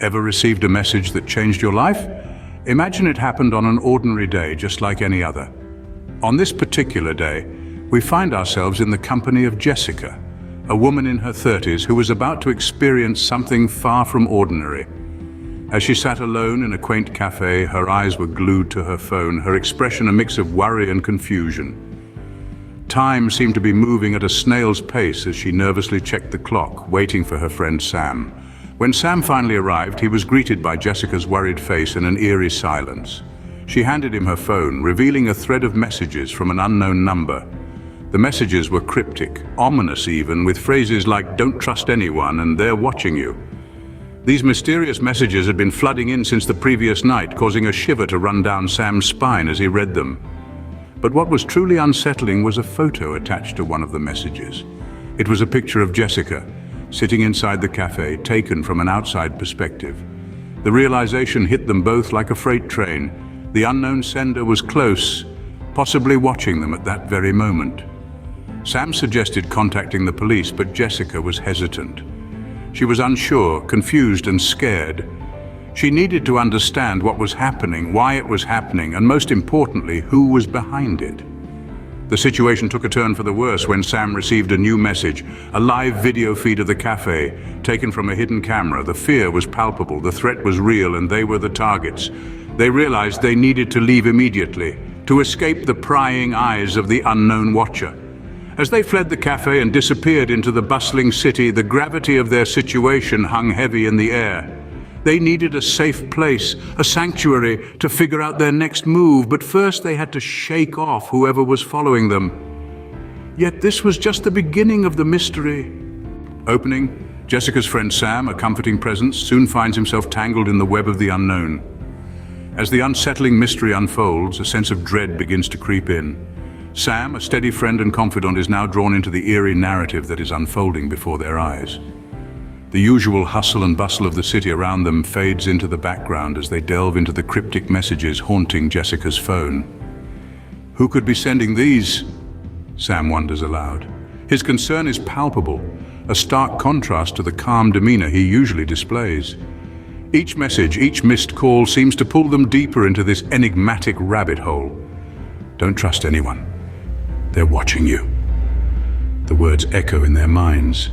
Ever received a message that changed your life? Imagine it happened on an ordinary day, just like any other. On this particular day, we find ourselves in the company of Jessica, a woman in her 30s who was about to experience something far from ordinary. As she sat alone in a quaint cafe, her eyes were glued to her phone, her expression a mix of worry and confusion. Time seemed to be moving at a snail's pace as she nervously checked the clock, waiting for her friend Sam. When Sam finally arrived, he was greeted by Jessica's worried face and an eerie silence. She handed him her phone, revealing a thread of messages from an unknown number. The messages were cryptic, ominous even, with phrases like "don't trust anyone" and "they're watching you." These mysterious messages had been flooding in since the previous night, causing a shiver to run down Sam's spine as he read them. But what was truly unsettling was a photo attached to one of the messages. It was a picture of Jessica, sitting inside the cafe, taken from an outside perspective. The realization hit them both like a freight train. The unknown sender was close, possibly watching them at that very moment. Sam suggested contacting the police, but Jessica was hesitant. She was unsure, confused and scared. She needed to understand what was happening, why it was happening, and most importantly, who was behind it. The situation took a turn for the worse when Sam received a new message, a live video feed of the cafe, taken from a hidden camera. The fear was palpable, the threat was real, and they were the targets. They realized they needed to leave immediately, to escape the prying eyes of the unknown watcher. As they fled the cafe and disappeared into the bustling city, the gravity of their situation hung heavy in the air. They needed a safe place, a sanctuary, to figure out their next move, but first they had to shake off whoever was following them. Yet this was just the beginning of the mystery. Opening, Jessica's friend Sam, a comforting presence, soon finds himself tangled in the web of the unknown. As the unsettling mystery unfolds, a sense of dread begins to creep in. Sam, a steady friend and confidant, is now drawn into the eerie narrative that is unfolding before their eyes. The usual hustle and bustle of the city around them fades into the background as they delve into the cryptic messages haunting Jessica's phone. Who could be sending these? Sam wonders aloud. His concern is palpable, a stark contrast to the calm demeanor he usually displays. Each message, each missed call seems to pull them deeper into this enigmatic rabbit hole. Don't trust anyone. They're watching you. The words echo in their minds,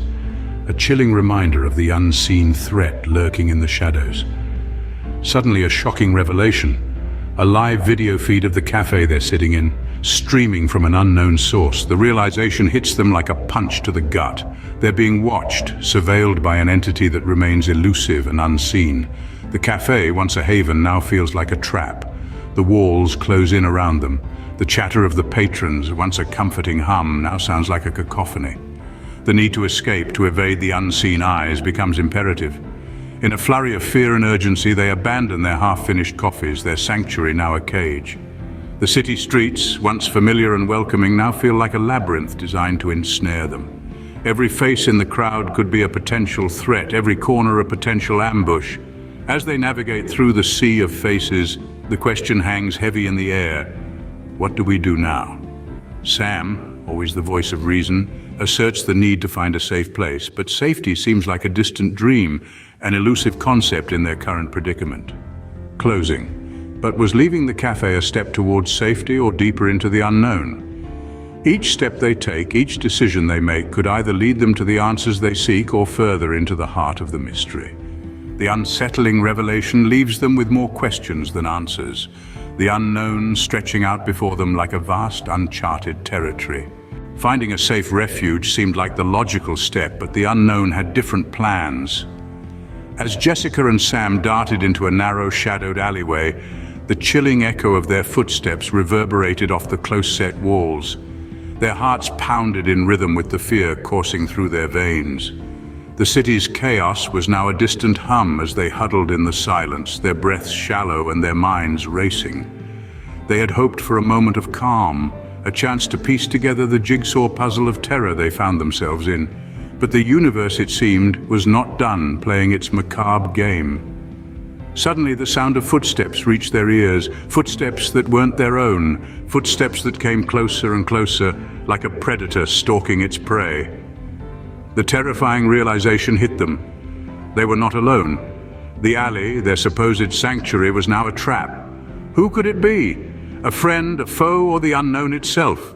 a chilling reminder of the unseen threat lurking in the shadows. Suddenly, a shocking revelation. A live video feed of the cafe they're sitting in, streaming from an unknown source. The realization hits them like a punch to the gut. They're being watched, surveilled by an entity that remains elusive and unseen. The cafe, once a haven, now feels like a trap. The walls close in around them. The chatter of the patrons, once a comforting hum, now sounds like a cacophony. The need to escape, to evade the unseen eyes, becomes imperative. In a flurry of fear and urgency, they abandon their half-finished coffees, their sanctuary now a cage. The city streets, once familiar and welcoming, now feel like a labyrinth designed to ensnare them. Every face in the crowd could be a potential threat, every corner a potential ambush. As they navigate through the sea of faces, the question hangs heavy in the air. What do we do now? Sam, always the voice of reason, asserts the need to find a safe place, but safety seems like a distant dream, an elusive concept in their current predicament. Closing. But was leaving the cafe a step towards safety or deeper into the unknown? Each step they take, each decision they make could either lead them to the answers they seek or further into the heart of the mystery. The unsettling revelation leaves them with more questions than answers, the unknown stretching out before them like a vast, uncharted territory. Finding a safe refuge seemed like the logical step, but the unknown had different plans. As Jessica and Sam darted into a narrow, shadowed alleyway, the chilling echo of their footsteps reverberated off the close-set walls. Their hearts pounded in rhythm with the fear coursing through their veins. The city's chaos was now a distant hum as they huddled in the silence, their breaths shallow and their minds racing. They had hoped for a moment of calm, a chance to piece together the jigsaw puzzle of terror they found themselves in. But the universe, it seemed, was not done playing its macabre game. Suddenly the sound of footsteps reached their ears, footsteps that weren't their own, footsteps that came closer and closer, like a predator stalking its prey. The terrifying realization hit them. They were not alone. The alley, their supposed sanctuary, was now a trap. Who could it be? A friend, a foe, or the unknown itself?